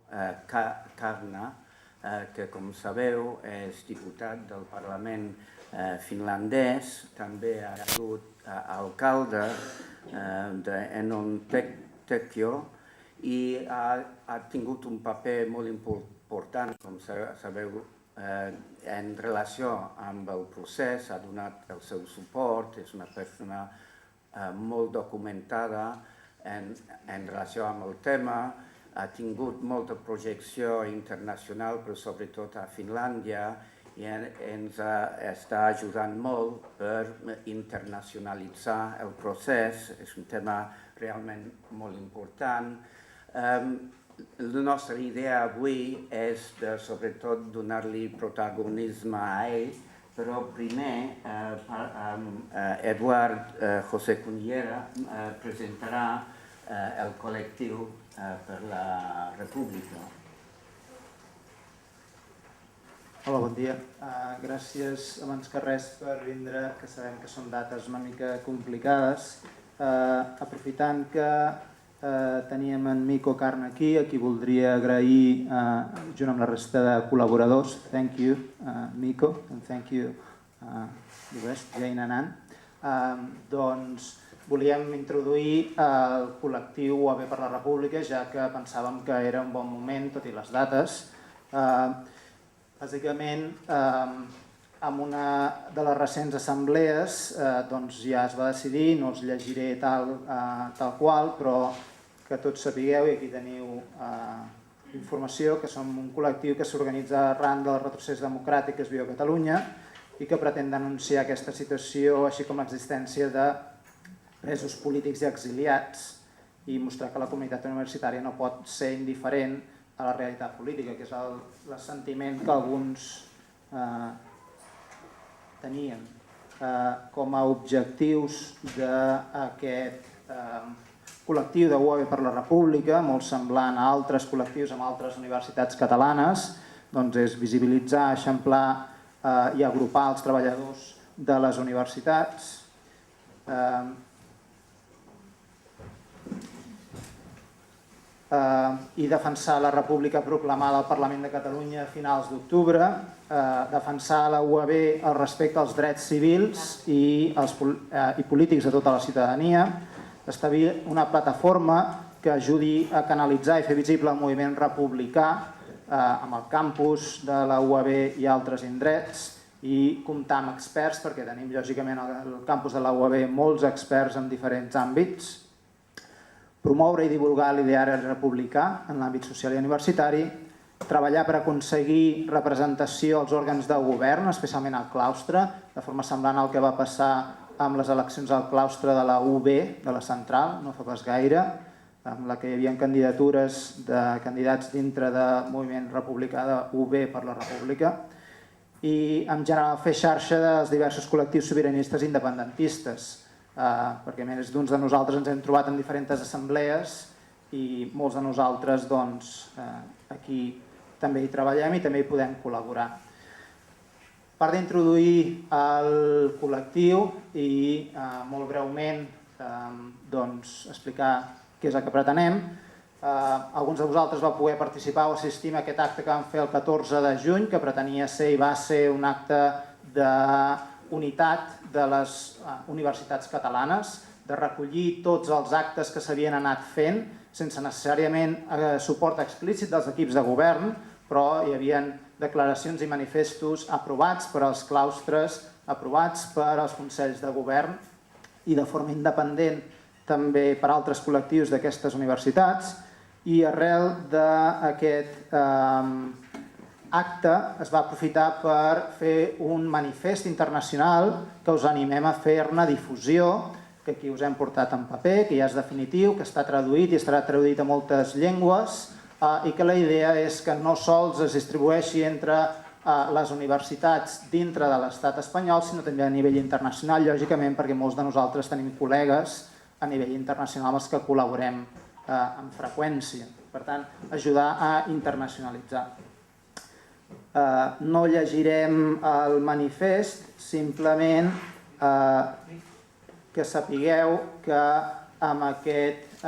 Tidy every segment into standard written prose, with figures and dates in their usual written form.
Kärnä, que, com sabeu, és diputat del Parlament finlandès, també ha sigut alcalde d'Enontekiö i ha tingut un paper molt important, com sabeu, en relació amb el procés, ha donat el seu suport, és una persona molt documentada en relació amb el tema, ha tingut molta projecció internacional, però sobretot a Finlàndia, i ens està ajudant molt per internacionalitzar el procés. És un tema realment molt important. La nostra idea avui és de, sobretot, donar-li protagonisme a ell, però primer Eduard José Cunyera presentarà el col·lectiu per la República. Hola, bon dia. Gràcies abans que res per vindre, que sabem que són dates una mica complicades. Aprofitant que teníem en Mikko Kärnä aquí, a qui voldria agrair, junt amb la resta de col·laboradors, thank you, Mikko, and thank you, the rest, Jane and Ann. Doncs volíem introduir el col·lectiu UAB per la República, ja que pensàvem que era un bon moment, tot i les dates. Bàsicament, en una de les recents assemblees ja es va decidir, no us llegiré tal qual, però que tots sapigueu, i aquí teniu informació, que som un col·lectiu que s'organitza arran del retrocés democràtic que es viu a Catalunya i que pretén denunciar aquesta situació, així com l'existència de presos polítics i exiliats, i mostrar que la comunitat universitària no pot ser indiferent a la realitat política, que és el sentiment que alguns tenien. Com a objectius d'aquest col·lectiu de UAB per la República, molt semblant a altres col·lectius amb altres universitats catalanes, és visibilitzar, eixamplar i agrupar els treballadors de les universitats, i defensar la República proclamada al Parlament de Catalunya a finals d'octubre, defensar a la UAB el respecte als drets civils i polítics de tota la ciutadania, establir una plataforma que ajudi a canalitzar i fer visible el moviment republicà amb el campus de la UAB i altres indrets, i comptar amb experts, perquè tenim lògicament al campus de la UAB molts experts en diferents àmbits, promoure i divulgar l'ideari republicà en l'àmbit social i universitari, treballar per aconseguir representació als òrgans de govern, especialment al claustre, de forma semblant al que va passar amb les eleccions al claustre de la UB, de la central, no fa pas gaire, amb la que hi havia candidatures de candidats dintre del moviment republicà de UB per la República, i en general fer xarxa dels diversos col·lectius sobiranistes i independentistes, perquè més d'uns de nosaltres ens hem trobat en diferents assemblees i molts de nosaltres aquí també hi treballem i també hi podem col·laborar. A part d'introduir el col·lectiu i molt breument explicar què és el que pretenem, alguns de vosaltres vau poder participar o assistir a aquest acte que vam fer el 14 de juny, que pretenia ser i va ser un acte d'unitat de les universitats catalanes, de recollir tots els actes que s'havien anat fent, sense necessàriament suport explícit dels equips de govern, però hi havia declaracions i manifestos aprovats per als claustres, aprovats per als consells de govern i de forma independent també per altres col·lectius d'aquestes universitats, i arrel d'aquest acte es va aprofitar per fer un manifest internacional que us animem a fer-ne difusió, que aquí us hem portat en paper, que ja és definitiu, que està traduït i estarà traduït a moltes llengües, i que la idea és que no sols es distribueixi entre les universitats dintre de l'estat espanyol, sinó també a nivell internacional, lògicament, perquè molts de nosaltres tenim col·legues a nivell internacional amb els que col·laborem amb freqüència. Per tant, ajudar a internacionalitzar. No llegirem el manifest, simplement que sapigueu que amb aquest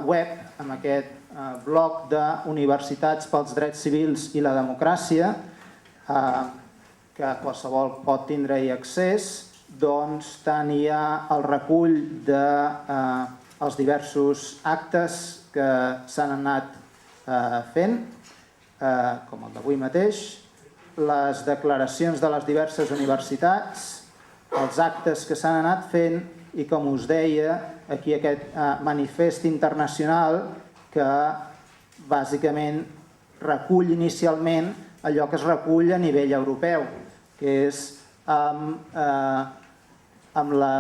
web, amb aquest bloc d'universitats pels drets civils i la democràcia, que qualsevol pot tindre-hi accés, doncs tant hi ha el recull dels diversos actes que s'han anat fent, com el d'avui mateix, les declaracions de les diverses universitats, els actes que s'han anat fent i, com us deia, aquí aquest manifest internacional que bàsicament recull inicialment allò que es recull a nivell europeu, que és amb la,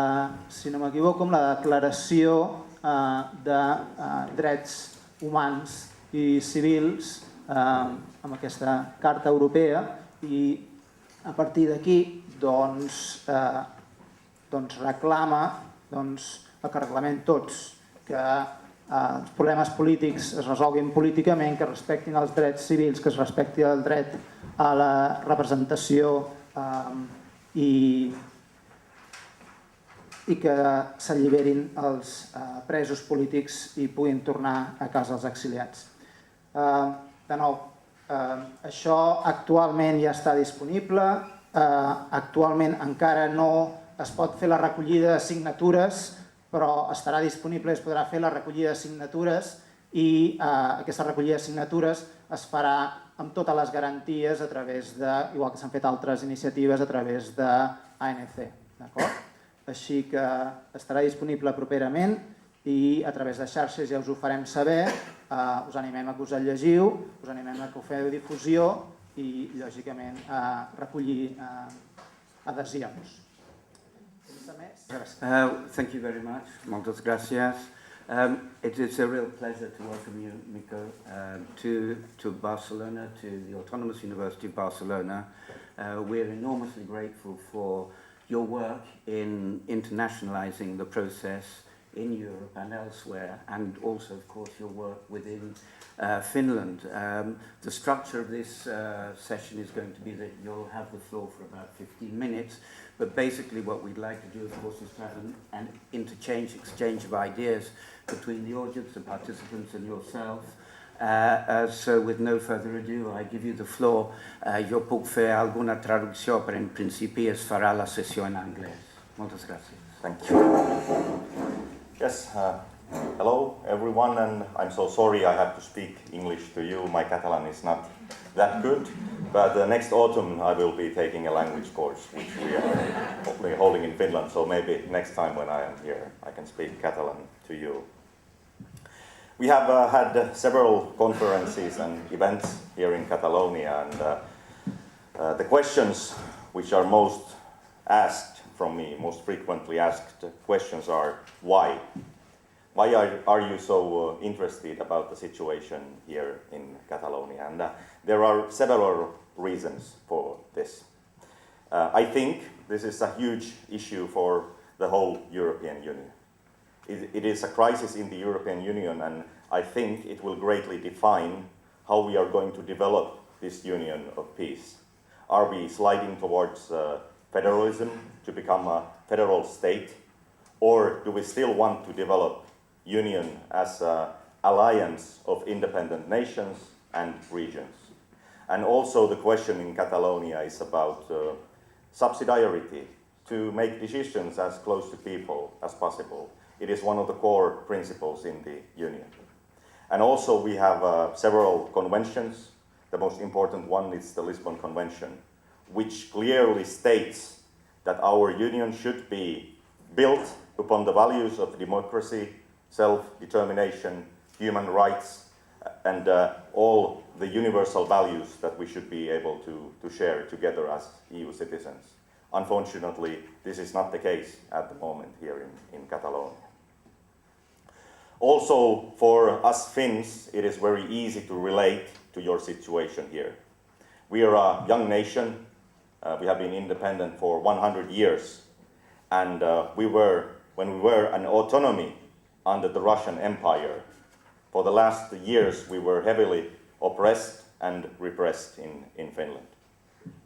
si no m'equivoco, amb la declaració de drets humans i civils, amb aquesta Carta Europea, i a partir d'aquí reclama el que reclamem tots, que els problemes polítics es resolguin políticament, que es respectin els drets civils, que es respecti el dret a la representació i que s'alliberin els presos polítics i puguin tornar a casa els exiliats. De nou, això actualment ja està disponible, actualment encara no es pot fer la recollida de signatures, però estarà disponible i es podrà fer la recollida de signatures, i aquesta recollida de signatures es farà amb totes les garanties a través de, igual que s'han fet altres iniciatives, a través d'ANC. Així que estarà disponible properament i a través de xarxes ja us ho farem saber. Us animem a que us el llegiu, us animem a que ho feu difusió i, lògicament, a recollir adhesions. Thank you very much. Moltes gràcies. It's a real pleasure to welcome you, Mikko, to Barcelona, to the Autonomous University of Barcelona. We're enormously grateful for your work in internationalizing the process in Europe and elsewhere, and also, of course, your work within Finland. The structure of this session is going to be that you'll have the floor for about 15 minutes, but basically what we'd like to do, of course, is to have an exchange of ideas between the audience, the participants, and yourself. So, with no further ado, I give you the floor. Jo puc fer alguna traducció, però en principi es farà la sessió en anglès. Moltes gràcies. Thank you. Yes, hello everyone, and I'm so sorry I have to speak English to you. My Catalan is not that good, but next autumn I will be taking a language course, which we are holding in Finland, so maybe next time when I am here I can speak Catalan to you. We have had several conferences and events here in Catalonia, and the questions which are most asked from me, most frequently asked questions are why? Why are you so interested about the situation here in Catalonia? And there are several reasons for this. I think this is a huge issue for the whole European Union. It is a crisis in the European Union, and I think it will greatly define how we are going to develop this union of peace. Are we sliding towards federalism to become a federal state, or do we still want to develop union as an alliance of independent nations and regions? And also the question in Catalonia is about subsidiarity, to make decisions as close to people as possible. It is one of the core principles in the Union. And also we have several conventions. The most important one is the Lisbon Convention, which clearly states that our Union should be built upon the values of democracy, self-determination, human rights, and all the universal values that we should be able to share together as EU citizens. Unfortunately, this is not the case at the moment here in Catalonia. Also, for us Finns, it is very easy to relate to your situation here. We are a young nation. We have been independent for 100 years. And when we were an autonomy under the Russian Empire, for the last years we were heavily oppressed and repressed in Finland.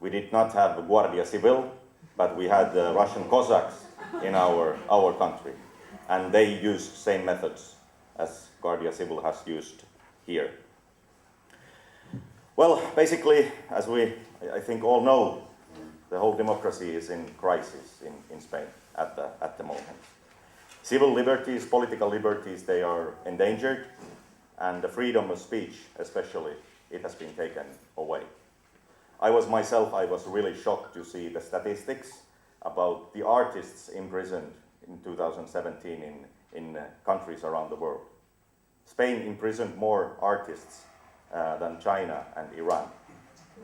We did not have Guardia Civil, but we had the Russian Cossacks in our country. And they used same methods as Guardia Civil has used here. Well, basically, as I think all know, the whole democracy is in crisis in Spain at the moment. Civil liberties, political liberties, they are endangered, and the freedom of speech, especially, it has been taken away. I was really shocked to see the statistics about the artists imprisoned in 2017 in countries around the world. Spain imprisoned more artists than China and Iran.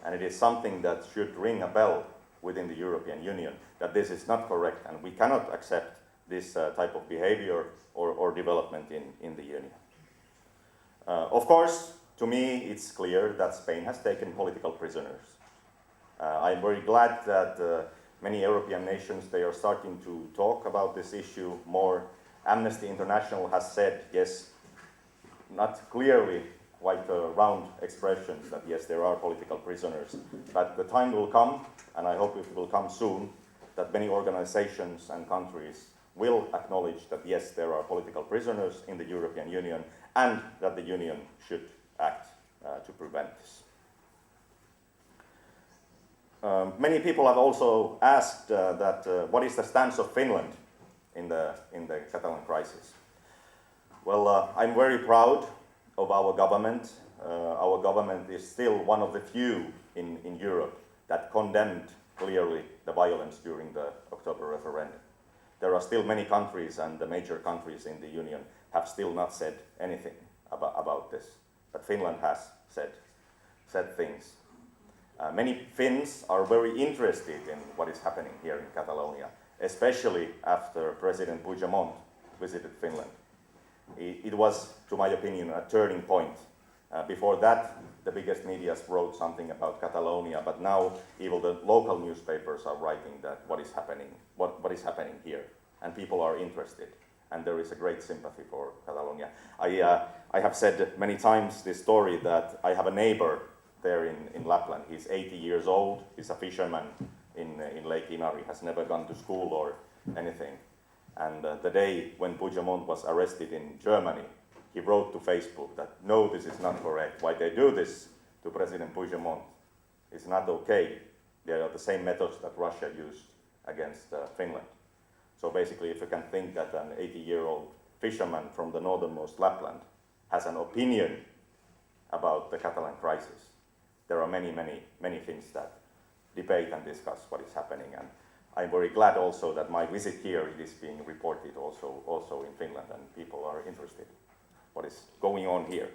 And it is something that should ring a bell within the European Union, that this is not correct, and we cannot accept this type of behavior or development in the Union. Of course, to me, it's clear that Spain has taken political prisoners. I'm very glad that many European nations, they are starting to talk about this issue more. Amnesty International has said, yes, not clearly, quite round expressions, that yes, there are political prisoners, but the time will come, and I hope it will come soon, that many organizations and countries will acknowledge that yes, there are political prisoners in the European Union, and that the Union should act to prevent this. Many people have also asked what is the stance of Finland in the Catalan crisis. Well, I'm very proud of our government. Our government is still one of the few in Europe that condemned clearly the violence during the October referendum. There are still many countries, and the major countries in the Union have still not said anything about this. But Finland has said things. Many Finns are very interested in what is happening here in Catalonia, especially after President Puigdemont visited Finland. It was, to my opinion, a turning point. Before that, the biggest media wrote something about Catalonia, but now even the local newspapers are writing that what is happening here, and people are interested, and there is a great sympathy for Catalonia. I have said many times this story that I have a neighbor there in Lapland. He's 80 years old. He's a fisherman in Lake Inari. Has never gone to school or anything. And the day when Puigdemont was arrested in Germany, he wrote to Facebook that no, this is not correct. Why they do this to President Puigdemont is not okay. They are the same methods that Russia used against Finland. So basically, if you can think that an 80-year-old fisherman from the northernmost Lapland has an opinion about the Catalan crisis, there are many things that debate and discuss what is happening. And I'm very glad also that my visit here is being reported also in Finland, and people are interested what is going on here.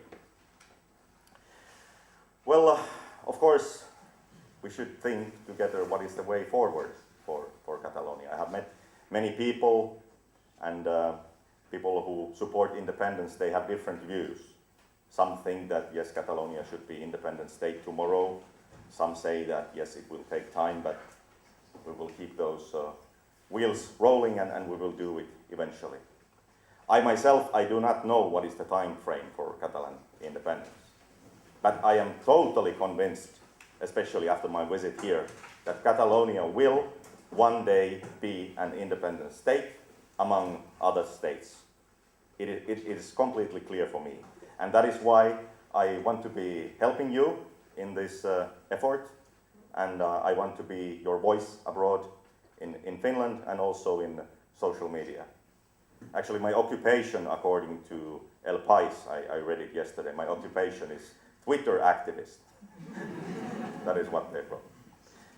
Well, of course, we should think together what is the way forward for Catalonia. I have met many people, and people who support independence, they have different views. Some think that, yes, Catalonia should be independent state tomorrow. Some say that, yes, it will take time, but we will keep those wheels rolling, and we will do it eventually. I myself, I do not know what is the time frame for Catalan independence. But I am totally convinced, especially after my visit here, that Catalonia will one day be an independent state among other states. It is completely clear for me. And that is why I want to be helping you in this effort, and I want to be your voice abroad in Finland and also in social media. Actually, my occupation, according to El Pais, I read it yesterday, my occupation is Twitter activist. That is what they wrote.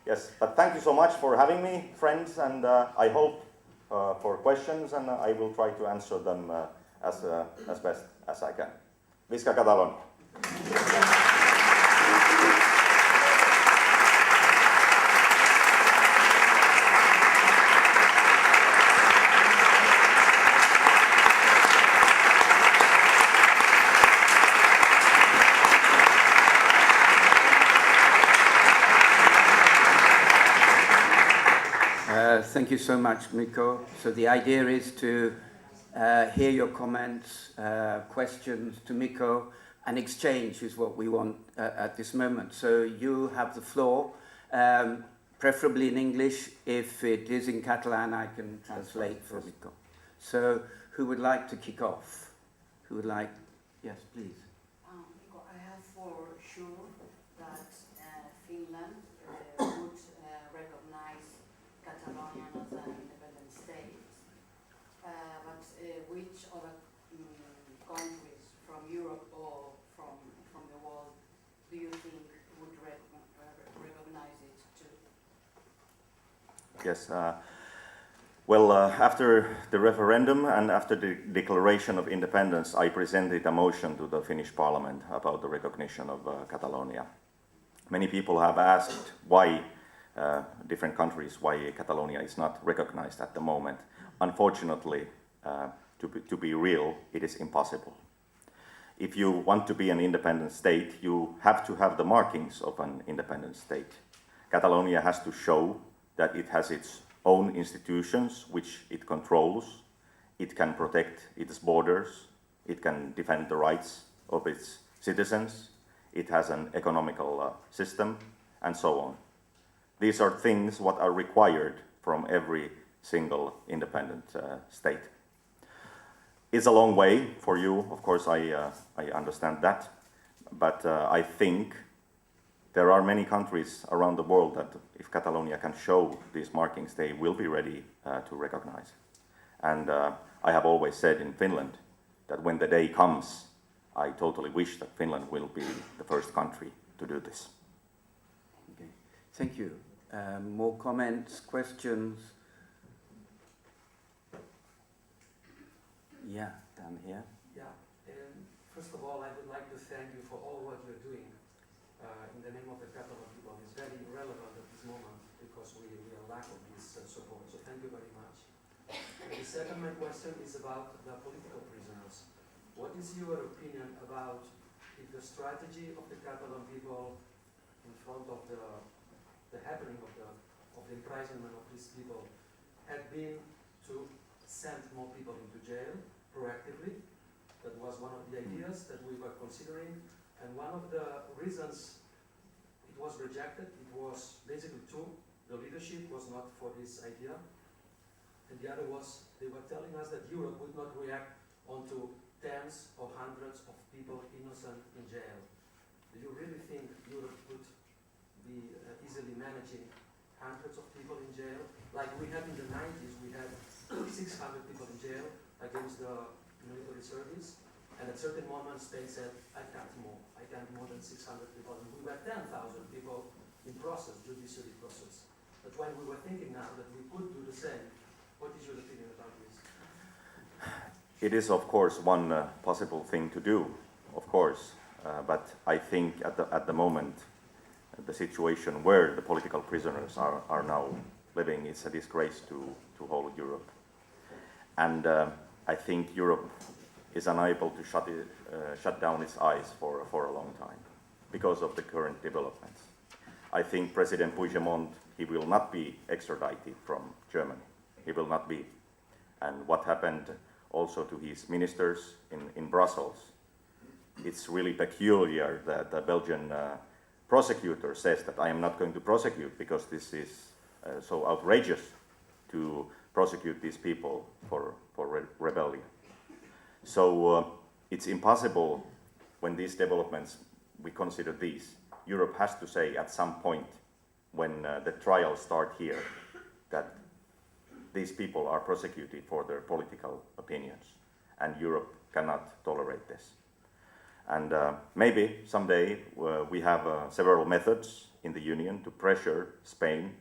Yes, but thank you so much for having me, friends, and I hope for questions, and I will try to answer them as best as I can. Visca Catalunya. Thank you so much, Mikko. So the idea is to hear your comments, questions to Mikko, and exchange is what we want at this moment. So you have the floor, preferably in English. If it is in Catalan, I can translate for Mikko. So who would like to kick off? Who would like? Yes, please. Catalonia as an independent state. But which other countries from Europe or from the world do you think would recognize it too? Yes. Well, after the referendum and after the declaration of independence, I presented a motion to the Finnish parliament about the recognition of Catalonia. Many people have asked why different countries, why Catalonia is not recognized at the moment. Unfortunately, to be real, it is impossible. If you want to be an independent state, you have to have the markings of an independent state. Catalonia has to show that it has its own institutions which it controls, it can protect its borders, it can defend the rights of its citizens, it has an economical system, and so on. These are things what are required from every single independent state. It's a long way for you, of course, I understand that, but I think there are many countries around the world that if Catalonia can show these markings, they will be ready to recognize. And I have always said in Finland that when the day comes, I totally wish that Finland will be the first country to do this. Okay. Thank you. More comments, questions? Yeah, down here. Yeah, and first of all, I would like to thank you for all what you're doing in the name of the Catalan people. It's very relevant at this moment because we are lack of this support, so thank you very much. The second my question is about the political prisoners. What is your opinion about if the strategy of the Catalan people in front of the happening of the imprisonment of these people had been to send more people into jail proactively? That was one of the ideas that we were considering, and one of the reasons it was rejected, it was basically two. The leadership was not for this idea, and the other was they were telling us that Europe would not react onto tens or hundreds of people innocent in jail. Do you really think Europe could be easily managing hundreds of people in jail? Like we had in the 90s, we had 600 people in jail against the military service, and at certain moments Spain said, I can't more than 600 people. And we were 10,000 people in process, judiciary process. That's why we were thinking now that we could do the same. What is your opinion about this? It is, of course, one possible thing to do, of course, but I think at the moment, the situation where the political prisoners are now living is a disgrace to whole Europe. And I think Europe is unable to shut down its eyes for a long time because of the current developments. I think President Puigdemont, he will not be extradited from Germany. He will not be. And what happened also to his ministers in Brussels, it's really peculiar that the Belgian prosecutor says that I am not going to prosecute because this is so outrageous to prosecute these people for rebellion. So it's impossible when these developments, we consider these, Europe has to say at some point when the trials start here that these people are prosecuted for their political opinions, and Europe cannot tolerate this. And maybe someday we have several methods in the Union to pressure Spain.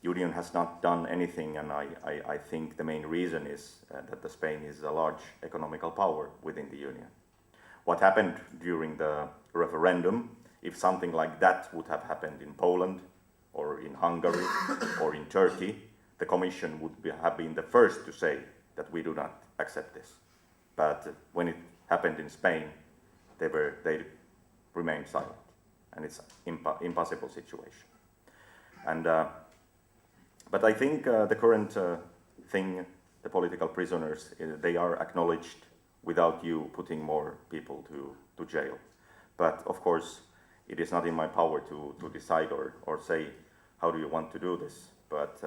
Union has not done anything, and I think the main reason is that the Spain is a large economical power within the Union. What happened during the referendum, if something like that would have happened in Poland or in Hungary or in Turkey, the Commission would have been the first to say that we do not accept this. But when it happened in Spain, they remained silent, and it's impossible situation. And but I think the current thing, the political prisoners, they are acknowledged without you putting more people to jail. But of course, it is not in my power to decide or say how do you want to do this. But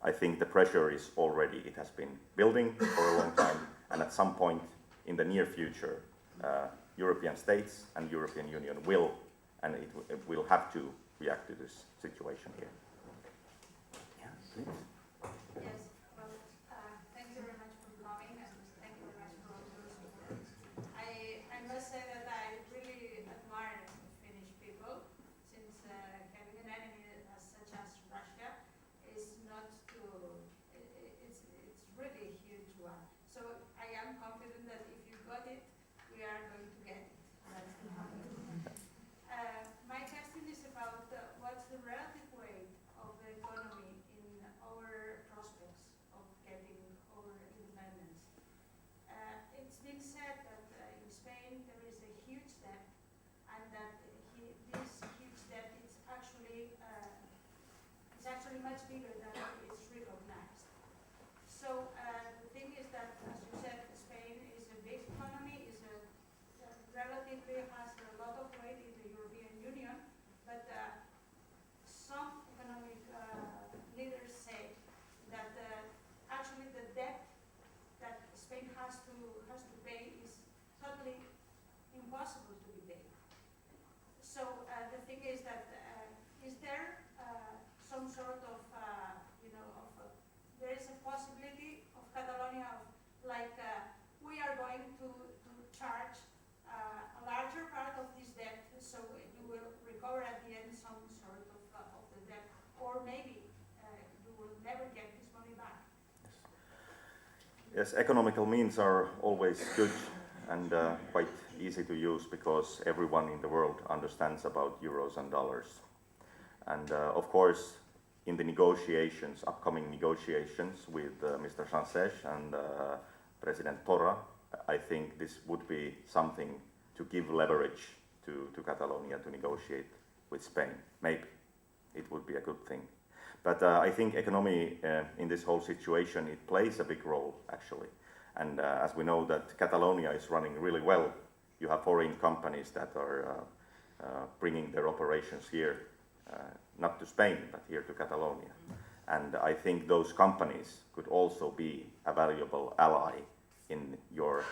I think the pressure is already, it has been building for a long time, and at some point in the near future, European states and European Union will, and it will have to react to this situation here. Yeah, please. Yes, well, thank you very much for coming and thank you very much for all your support. I must say that I really admire the Finnish people, since having an enemy such as Russia is not to, it's really a huge one. So I am confident that if you got it, we are going to get it. That's the point. My question is about what's the relative weight of the economy in our prospects of getting our independence. It's been said that in Spain there is a huge debt, and that this huge debt is actually much bigger than it's recognized. So the thing is that, as you said, Spain is a big economy, relatively has a lot of weight in the European Union, but some economic leaders say that actually the debt that Spain has to pay is totally impossible to be paid. So the thing is that is there some sort of there is a possibility of Catalonia we are going to charge a larger part of this debt, so you will recover at the end some sort of the debt, or maybe you will never get this money back. Yes, economical means are always good and quite easy to use because everyone in the world understands about euros and dollars. And of course, in the negotiations, upcoming negotiations with Mr. Sánchez and President Torra, I think this would be something to give leverage to Catalonia to negotiate with Spain. Maybe it would be a good thing. But I think economy in this whole situation, it plays a big role actually. And as we know that Catalonia is running really well, you have foreign companies that are bringing their operations here, not to Spain, but here to Catalonia. And I think those companies could also be a valuable ally in your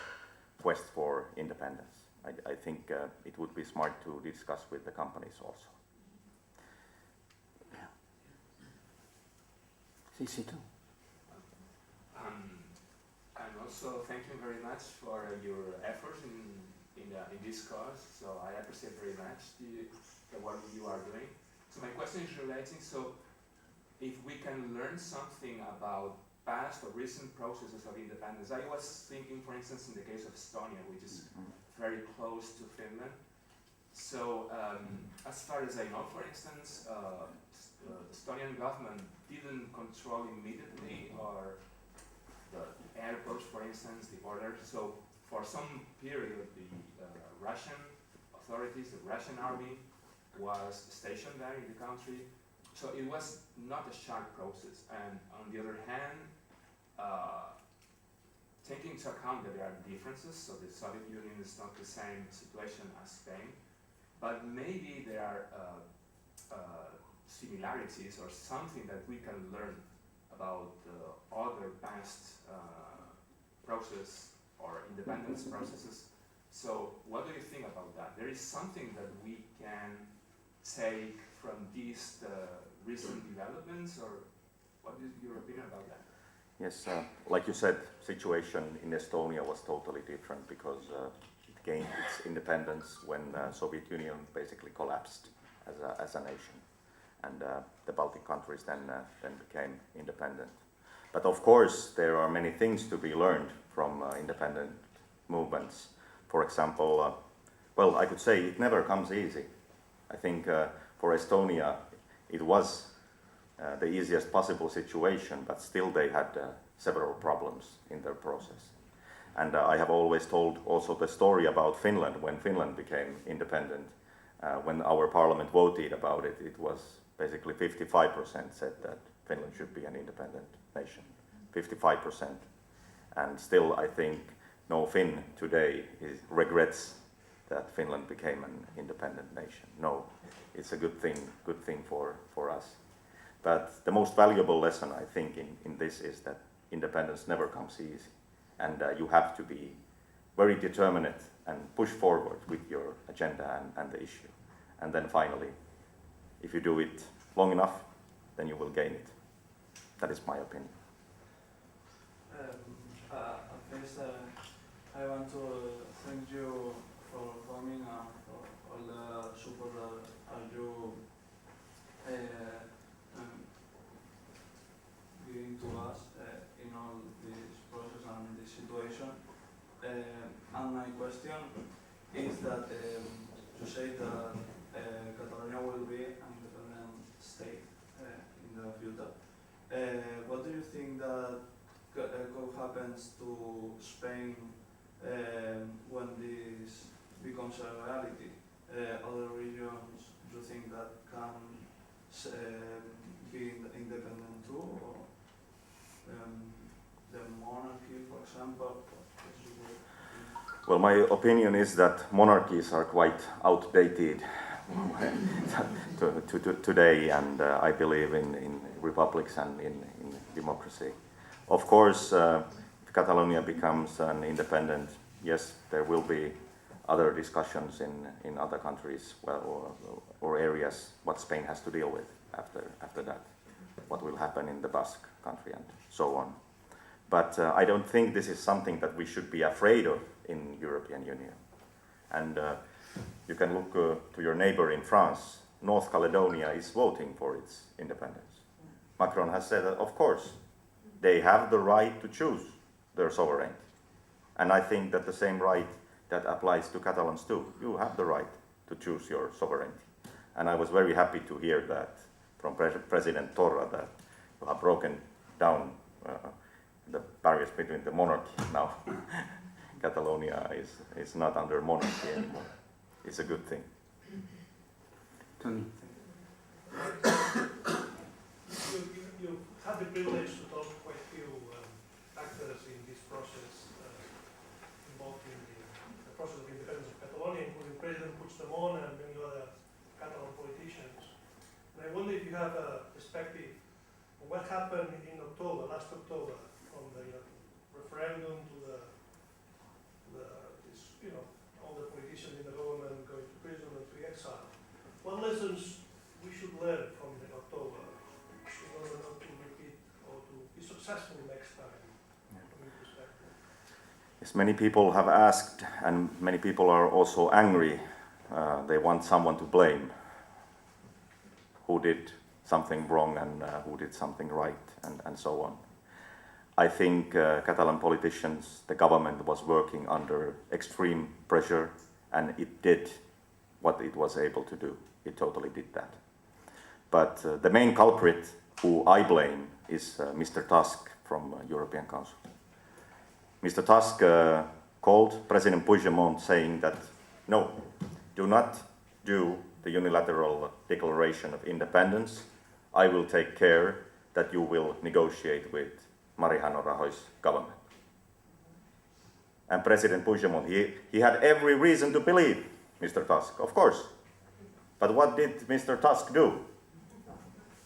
quest for independence. I think it would be smart to discuss with the companies also. Sí, tú. And also thank you very much for your efforts in this cause. So I appreciate very much the work you are doing. So my question is relating, so if we can learn something about past or recent processes of independence. I was thinking, for instance, in the case of Estonia, which is very close to Finland. So as far as I know, for instance, the Estonian government didn't control immediately or the airports, for instance, the borders. So for some period, the Russian authorities, the Russian army, was stationed there in the country. So it was not a sharp process. And on the other hand, taking into account that there are differences, so the Soviet Union is not the same situation as Spain, but maybe there are similarities or something that we can learn about other past process or independence processes. So what do you think about that? There is something that we can take from these recent developments, or what is your opinion about that? Yes, like you said, situation in Estonia was totally different because it gained its independence when Soviet Union basically collapsed as a nation, and the Baltic countries then became independent. But of course, there are many things to be learned from independent movements. For example, well, I could say it never comes easy. I think for Estonia, it was the easiest possible situation, but still they had several problems in their process. And I have always told also the story about Finland, when Finland became independent. When our parliament voted about it, it was basically 55% said that Finland should be an independent nation. 55%. And still, I think no Finn today regrets that Finland became an independent nation. No, it's a good thing for us. But the most valuable lesson, I think, in this is that independence never comes easy. And you have to be very determined and push forward with your agenda and the issue. And then finally, if you do it long enough, then you will gain it. That is my opinion. First, I want to thank you for coming and for all the support that you giving to us in all this process and this situation. And my question is that you say that Catalonia will be an independent state in the future. What do you think that could happen to Spain when this becomes a reality? Other regions, do you think that can be independent too, or the monarchy, for example? Well, my opinion is that monarchies are quite outdated today, and I believe in republics and in democracy. Of course, if Catalonia becomes an independent, yes, there will be other discussions in other countries, or areas what Spain has to deal with after that, what will happen in the Basque country and so on. But I don't think this is something that we should be afraid of in European Union. And you can look to your neighbor in France. North Caledonia is voting for its independence. Macron has said that, of course, they have the right to choose their sovereignty. And I think that the same right that applies to Catalans too. You have the right to choose your sovereignty. And I was very happy to hear that from President Torra, that you have broken down the barriers between the monarchy now. Catalonia is not under monarchy anymore. It's a good thing. Tony. You've had the privilege to talk to quite a few actors in this process involved in the process of independence of Catalonia, including President Puigdemont and many other Catalan politicians. And I wonder if you have a perspective on what happened in October, last October, from the referendum to all the politicians in the government going to prison and to exile. What lessons we should learn from the October in order not to repeat or to be successful next time? From your perspective. Yes, many people have asked, and many people are also angry. They want someone to blame. Who did something wrong and who did something right, and so on. I think Catalan politicians, the government was working under extreme pressure, and it did what it was able to do. It totally did that. But the main culprit, who I blame, is Mr. Tusk from European Council. Mr. Tusk called President Puigdemont saying that, no, do not do the unilateral declaration of independence. I will take care that you will negotiate with Mariano Rajoy's government. And President Puigdemont, he had every reason to believe Mr. Tusk, of course. But what did Mr. Tusk do?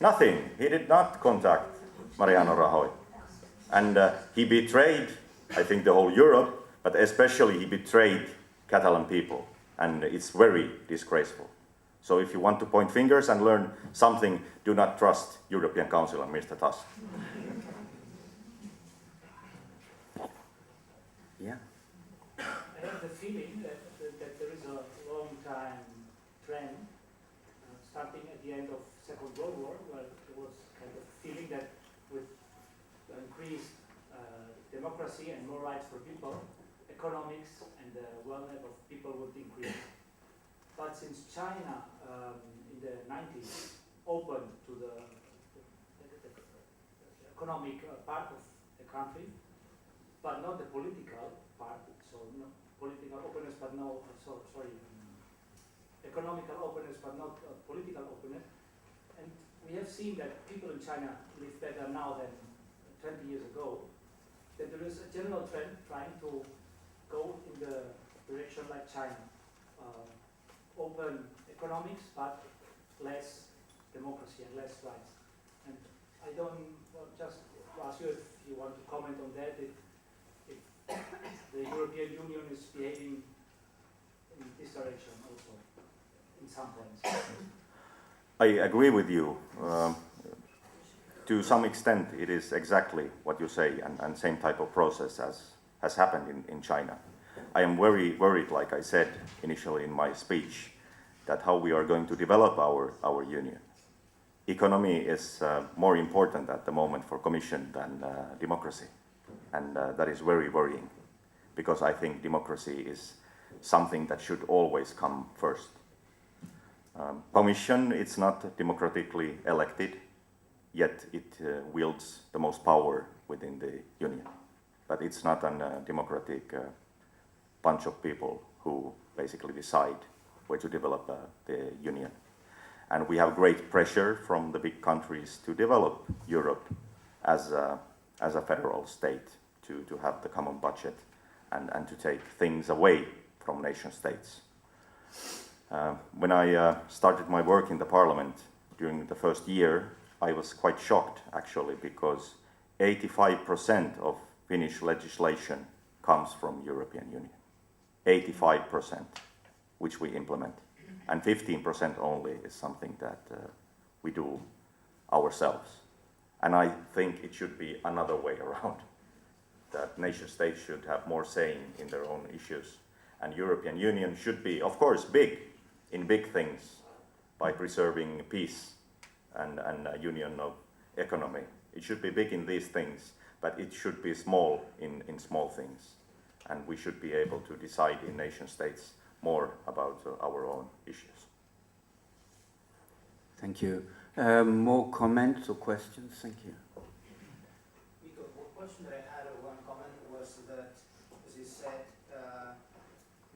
Nothing. He did not contact Mariano Rajoy. And he betrayed, I think, the whole Europe, but especially he betrayed Catalan people. And it's very disgraceful. So if you want to point fingers and learn something, do not trust European Council and Mr. Tusk. Yeah. I have the feeling that there is a long-time trend, starting at the end of Second World War, where there was kind of a feeling that with increased democracy and more rights for people, economics and the welfare of people would increase. But since China in the 90s opened to the economic part of the country, but not the political part, so no, political openness, but no, economical openness, but not political openness. And we have seen that people in China live better now than 20 years ago, that there is a general trend trying to go in the direction like China. Open economics, but less democracy and less rights. And I don't just ask you if you want to comment on that, if the European Union is behaving in this direction also, in some points. I agree with you. to some extent, it is exactly what you say, and same type of process as has happened in China. I am very worried, like I said initially in my speech, that how we are going to develop our union. Economy is more important at the moment for Commission than democracy, and that is very worrying, because I think democracy is something that should always come first. Commission, it's not democratically elected, yet it wields the most power within the union. But it's not a democratic bunch of people who basically decide where to develop the union. And we have great pressure from the big countries to develop Europe as a federal state, to have the common budget and to take things away from nation states. When I started my work in the parliament during the first year, I was quite shocked actually, because 85% of Finnish legislation comes from European Union. 85%, which we implement. And 15% only is something that we do ourselves. And I think it should be another way around, that nation states should have more say in their own issues. And European Union should be, of course, big in big things by preserving peace and a union of economy. It should be big in these things, but it should be small in small things. And we should be able to decide in nation states more about our own issues. Thank you. More comments or questions? Thank you. Mikko, one question that I had, or one comment, was that, as you said,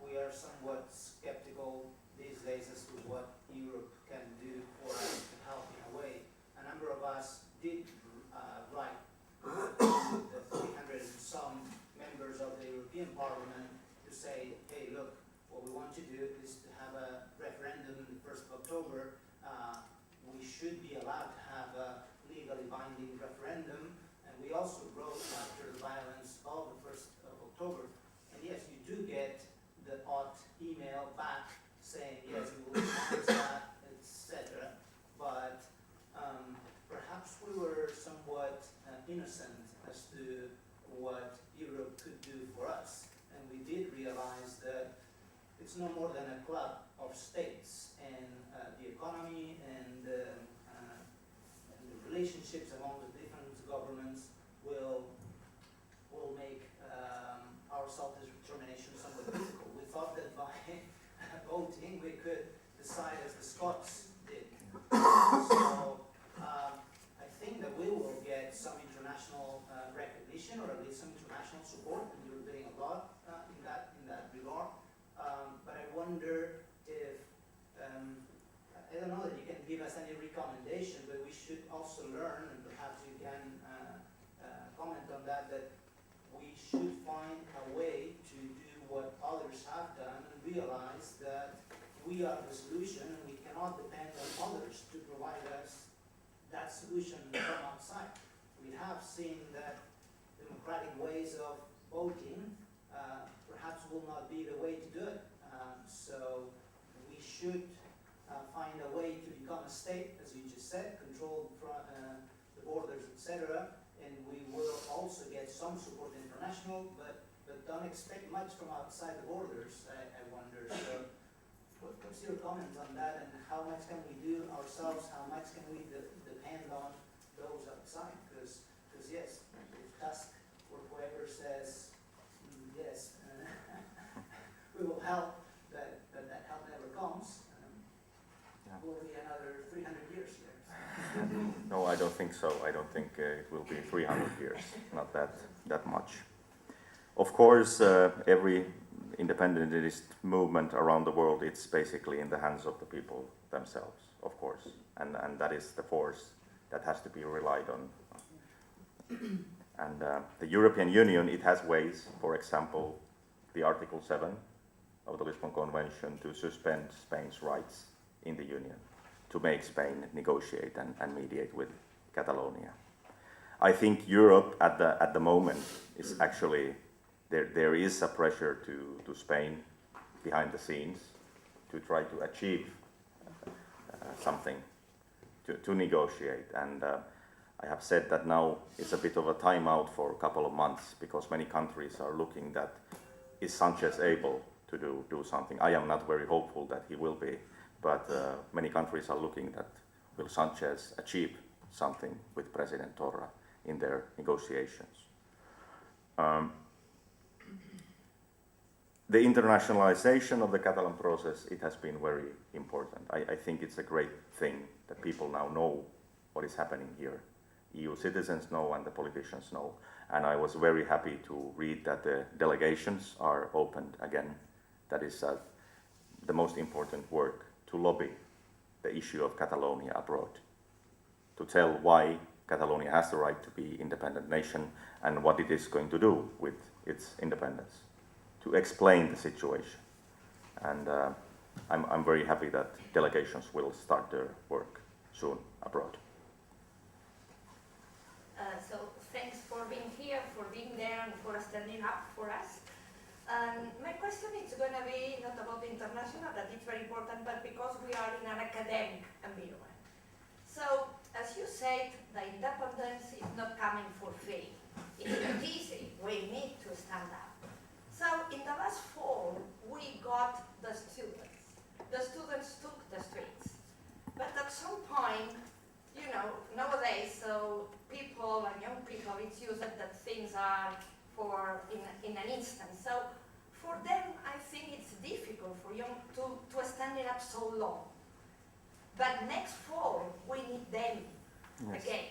we are somewhat skeptical these days as to what Europe can do for us to help in a way. A number of us did write to the 300 and some members of the European Parliament to say, hey, look, what we want to do is to have a referendum on the 1st of October. We should be allowed to have a legally binding referendum. And we also wrote after the violence of the 1st of October. And yes, you do get the odd email back saying, yes, we will announce that, etc. But perhaps we were somewhat innocent as to what Europe could do for us. And we did realize that it's no more than a club of states, and the economy and the relationships among the different governments will make our self-determination somewhat difficult. We thought that by voting we could decide as the Scots did. So I think that we will get some international recognition, or at least some international support, and we're doing a lot in that regard. But I wonder if, I don't know that you can give us any recommendation, but we should also learn, and perhaps you can comment on that, that we should find a way to do what others have done and realize that we are the solution and we cannot depend on others to provide us that solution from outside. We have seen that democratic ways of voting perhaps will not be the way to do it. So we should find a way to become a state, as you just said, control the borders, etc. And we will also get some support international, but don't expect much from outside the borders, I wonder. So what's your comment on that, and how much can we do ourselves, how much can we depend on those outside? Because yes, if Tusk or whoever says, yes, we will help, that help never comes, will be another 300 years here. No, I don't think so. I don't think it will be 300 years, not that much. Of course, every independentist movement around the world, it's basically in the hands of the people themselves, of course. And that is the force that has to be relied on. And the European Union, it has ways, for example, the Article 7 of the Lisbon Convention to suspend Spain's rights in the Union, to make Spain negotiate and mediate with Catalonia. I think Europe at the moment is actually, there is a pressure to Spain behind the scenes to try to achieve something, to negotiate. And I have said that now it's a bit of a timeout for a couple of months because many countries are looking that is Sanchez able to do something. I am not very hopeful that he will be, but many countries are looking that will Sanchez achieve something with President Torra in their negotiations. The internationalization of the Catalan process, it has been very important. I think it's a great thing that people now know what is happening here. EU citizens know and the politicians know. And I was very happy to read that the delegations are opened again. That is the most important work, to lobby the issue of Catalonia abroad, to tell why Catalonia has the right to be independent nation and what it is going to do with its independence, to explain the situation. And I'm very happy that delegations will start their work soon abroad. So thanks for being here, for being there, and for standing up for us. My question is going to be not about the international, that is very important, but because we are in an academic environment. So, as you said, the independence is not coming for free. It's not easy. We need to stand up. So, in the last fall, we got the students. The students took the streets. But at some point, you know, nowadays, so people and young people, it's used that things are for in an instant. So for them, I think it's difficult for young to stand it up so long. But next fall, we need them again.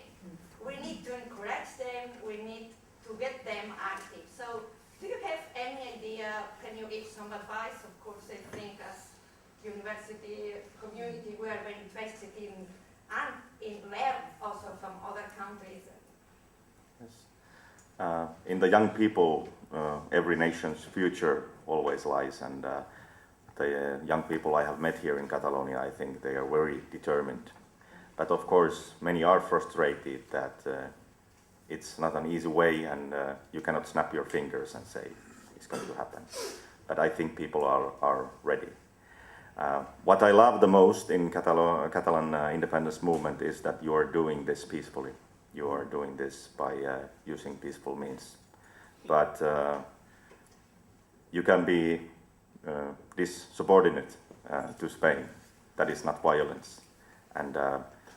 We need to encourage them. We need to get them active. So do you have any idea? Can you give some advice? Of course, I think as university community, we are very interested in learn also from other countries. Yes. In the young people, every nation's future always lies, and the young people I have met here in Catalonia, I think they are very determined. But of course, many are frustrated that it's not an easy way, and you cannot snap your fingers and say it's going to happen. But I think people are ready. What I love the most in Catalan independence movement is that you are doing this peacefully. You are doing this by using peaceful means. But you can be subordinate to Spain. That is not violence. And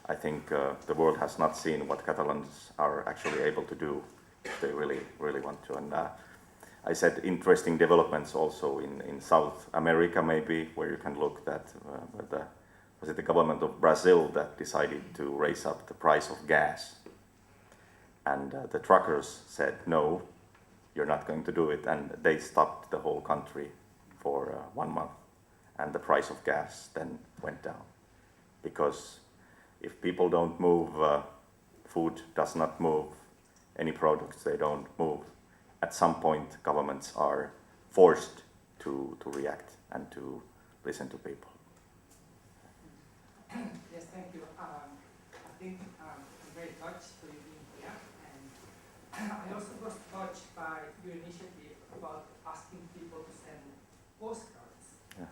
I think the world has not seen what Catalans are actually able to do if they really, really want to. And I said interesting developments also in South America, maybe, where you can look that was it the government of Brazil that decided to raise up the price of gas. And the truckers said, no, you're not going to do it. And they stopped the whole country for 1 month. And the price of gas then went down. Because if people don't move, food does not move, any products, they don't move. At some point, governments are forced to react and to listen to people. Yes, thank you. I think I'm very touched for you being here, and I also was touched by your initiative about asking people to send postcards. Yeah.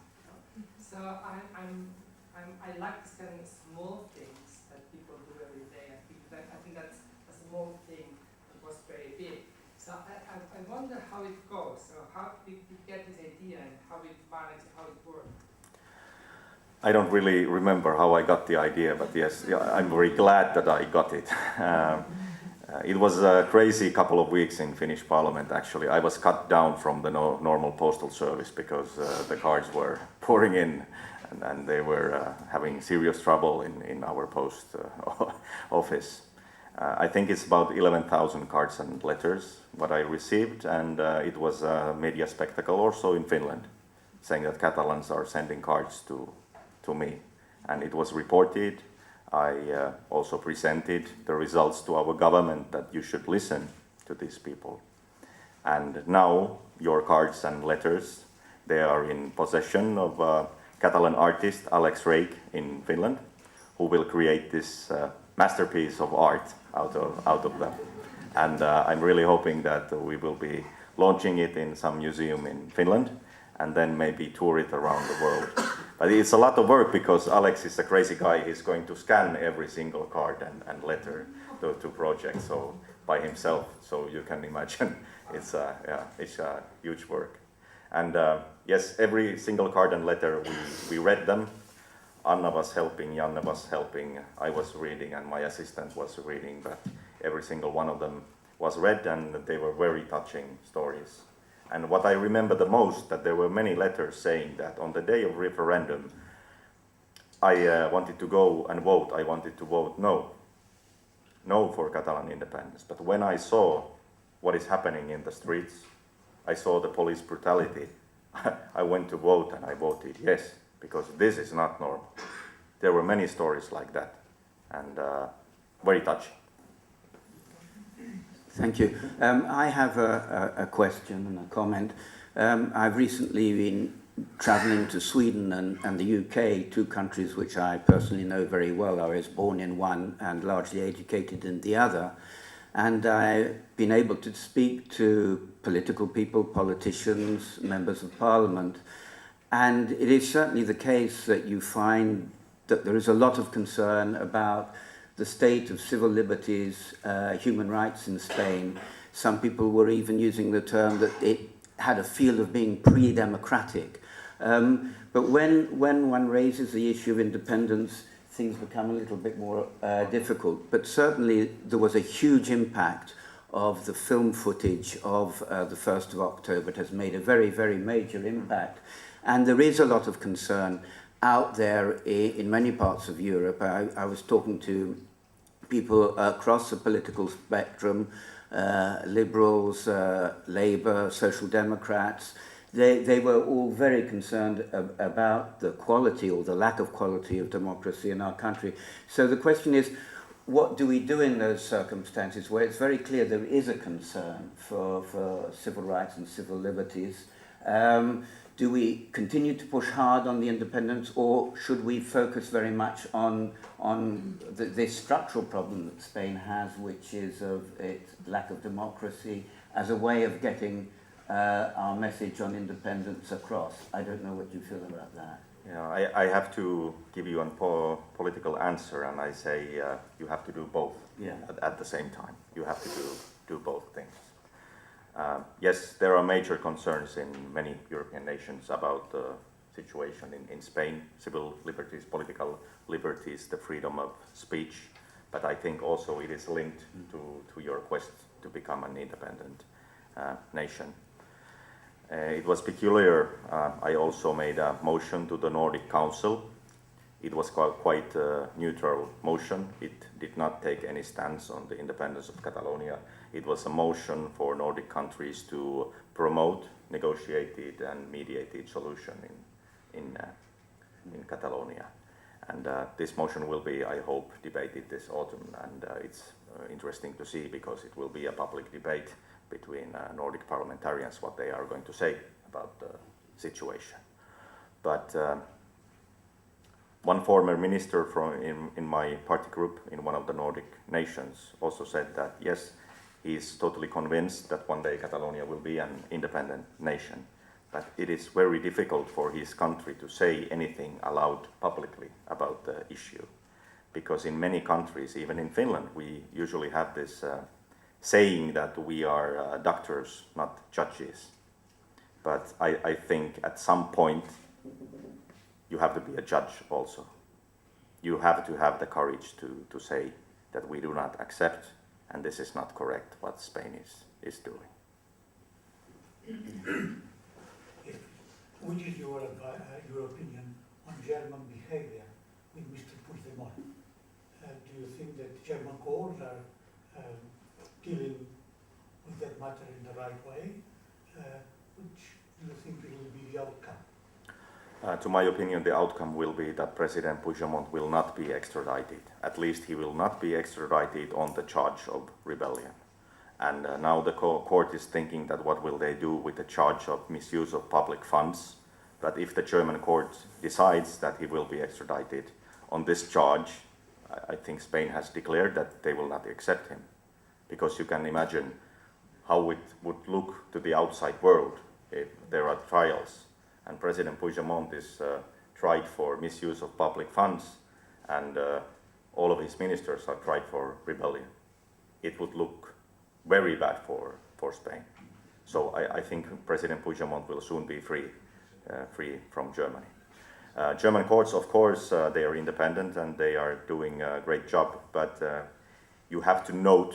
So I like sending small things that people do every day. I think that's a small thing that was very big. So I wonder how it goes. So how did you get this idea and how it managed, how it worked? I don't really remember how I got the idea, but yes, I'm very glad that I got it. It was a crazy couple of weeks in Finnish Parliament, actually. I was cut down from the normal postal service because the cards were pouring in and they were having serious trouble in our post office. I think it's about 11,000 cards and letters what I received, and it was a media spectacle also in Finland, saying that Catalans are sending cards to me. And it was reported. I also presented the results to our government that you should listen to these people. And now your cards and letters, they are in possession of Catalan artist Alex Rake in Finland, who will create this masterpiece of art out of them. And I'm really hoping that we will be launching it in some museum in Finland. and then maybe tour it around the world. But it's a lot of work because Alex is a crazy guy. He's going to scan every single card and letter to projects so by himself. So you can imagine it's a huge work. And yes, every single card and letter we read them. Anna was helping, Janne was helping, I was reading, and my assistant was reading. But every single one of them was read, and they were very touching stories. And what I remember the most, that there were many letters saying that on the day of referendum, I wanted to go and vote. I wanted to vote no for Catalan independence. But when I saw what is happening in the streets, I saw the police brutality, I went to vote and I voted yes, because this is not normal. There were many stories like that, and very touching. Thank you. I have a question and a comment. I've recently been traveling to Sweden and the UK, two countries which I personally know very well. I was born in one and largely educated in the other. And I've been able to speak to political people, politicians, members of parliament. And it is certainly the case that you find that there is a lot of concern about the state of civil liberties, human rights in Spain. Some people were even using the term that it had a feel of being pre-democratic. But when one raises the issue of independence, things become a little bit more difficult. But certainly there was a huge impact of the film footage of the 1st of October. It has made a very, very major impact. And there is a lot of concern out there in many parts of Europe. I was talking to people across the political spectrum, liberals, Labour, Social Democrats. They were all very concerned about the quality or the lack of quality of democracy in our country. So the question is, what do we do in those circumstances where it's very clear there is a concern for civil rights and civil liberties? Do we continue to push hard on the independence, or should we focus very much on this structural problem that Spain has, which is of its lack of democracy, as a way of getting our message on independence across? I don't know what you feel about that. Yeah, I have to give you a political answer, and I say you have to do both at the same time. You have to do both things. Yes, there are major concerns in many European nations about the situation in Spain, civil liberties, political liberties, the freedom of speech, but I think also it is linked to your quest to become an independent nation. It was peculiar. I also made a motion to the Nordic Council. It was quite a neutral motion. It did not take any stance on the independence of Catalonia. It was a motion for Nordic countries to promote negotiated and mediated solution in Catalonia. And this motion will be, I hope, debated this autumn, and it's interesting to see because it will be a public debate between Nordic parliamentarians what they are going to say about the situation. But one former minister in my party group in one of the Nordic nations also said that yes, he is totally convinced that one day Catalonia will be an independent nation. But it is very difficult for his country to say anything aloud publicly about the issue. Because in many countries, even in Finland, we usually have this saying that we are doctors, not judges. But I think at some point you have to be a judge also. You have to have the courage to say that we do not accept and this is not correct what Spain is doing. What is your opinion on German behavior with Mr. Puigdemont? Do you think that German courts are dealing with that matter in the right way? Which do you think will be the outcome? To my opinion, the outcome will be that President Puigdemont will not be extradited. At least he will not be extradited on the charge of rebellion. And now the court is thinking that what will they do with the charge of misuse of public funds. But if the German court decides that he will be extradited on this charge, I think Spain has declared that they will not accept him. Because you can imagine how it would look to the outside world if there are trials and President Puigdemont is tried for misuse of public funds, and all of his ministers are tried for rebellion. It would look very bad for Spain. So I think President Puigdemont will soon be free from Germany. German courts, of course, they are independent and they are doing a great job, but you have to note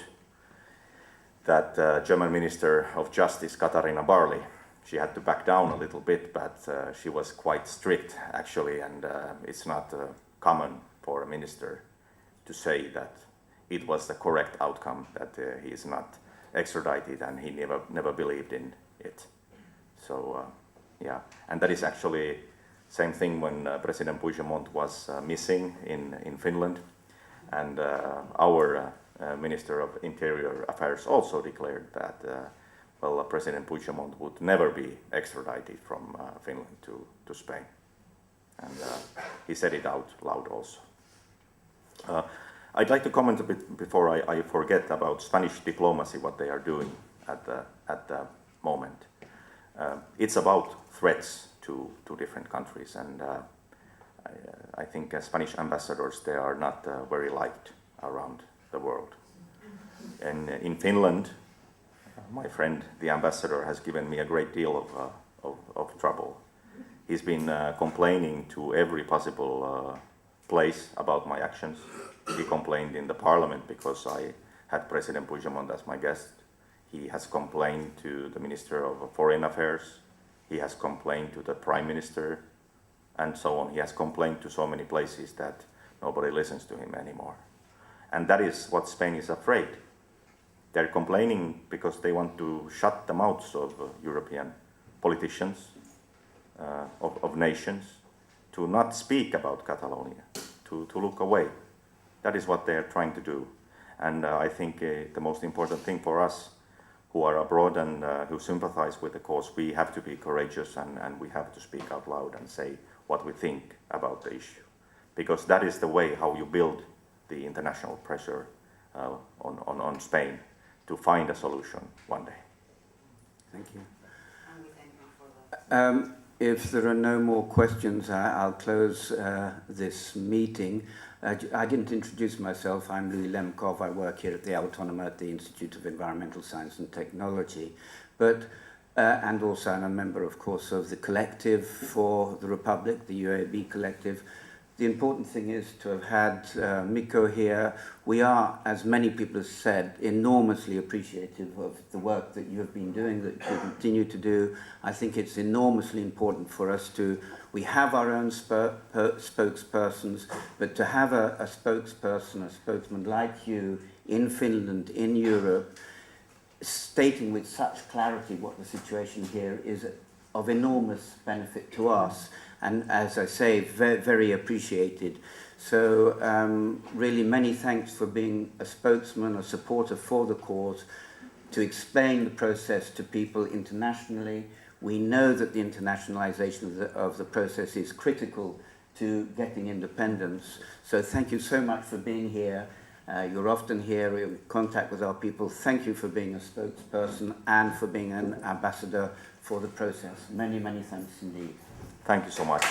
that German Minister of Justice, Katharina Barley, she had to back down a little bit, but she was quite strict, actually, and it's not common for a minister to say that it was the correct outcome, that he is not extradited, and he never believed in it. So, yeah, and that is actually same thing when President Puigdemont was missing in Finland, and our Minister of Interior Affairs also declared that well, President Puigdemont would never be extradited from Finland to Spain. And he said it out loud also. I'd like to comment a bit before I forget about Spanish diplomacy, what they are doing at the moment. It's about threats to different countries, and I think Spanish ambassadors, they are not very liked around the world. And in Finland, my friend, the ambassador, has given me a great deal of trouble. He's been complaining to every possible place about my actions. He complained in the parliament because I had President Puigdemont as my guest. He has complained to the Minister of Foreign Affairs. He has complained to the Prime Minister, and so on. He has complained to so many places that nobody listens to him anymore. And that is what Spain is afraid. They're complaining because they want to shut the mouths of European politicians, of nations, to not speak about Catalonia, to look away. That is what they're trying to do. And I think the most important thing for us who are abroad and who sympathize with the cause, we have to be courageous and we have to speak out loud and say what we think about the issue. Because that is the way how you build the international pressure on Spain to find a solution one day. Thank you. And we thank you for that. If there are no more questions, I'll close this meeting. I didn't introduce myself. I'm Louis Lemkov. I work here at the Autònoma at the Institute of Environmental Science and Technology. And also I'm a member, of course, of the Collective for the Republic, the UAB Collective. The important thing is to have had Mikko here. We are, as many people have said, enormously appreciative of the work that you have been doing, that you continue to do. I think it's enormously important for us we have our own spokespersons, but to have a spokesman like you in Finland, in Europe, stating with such clarity what the situation here is of enormous benefit to us. And as I say, very, very appreciated. So really many thanks for being a spokesman, a supporter for the cause, to explain the process to people internationally. We know that the internationalization of the process is critical to getting independence. So thank you so much for being here. You're often here in contact with our people. Thank you for being a spokesperson and for being an ambassador for the process. Many, many thanks indeed. Thank you so much.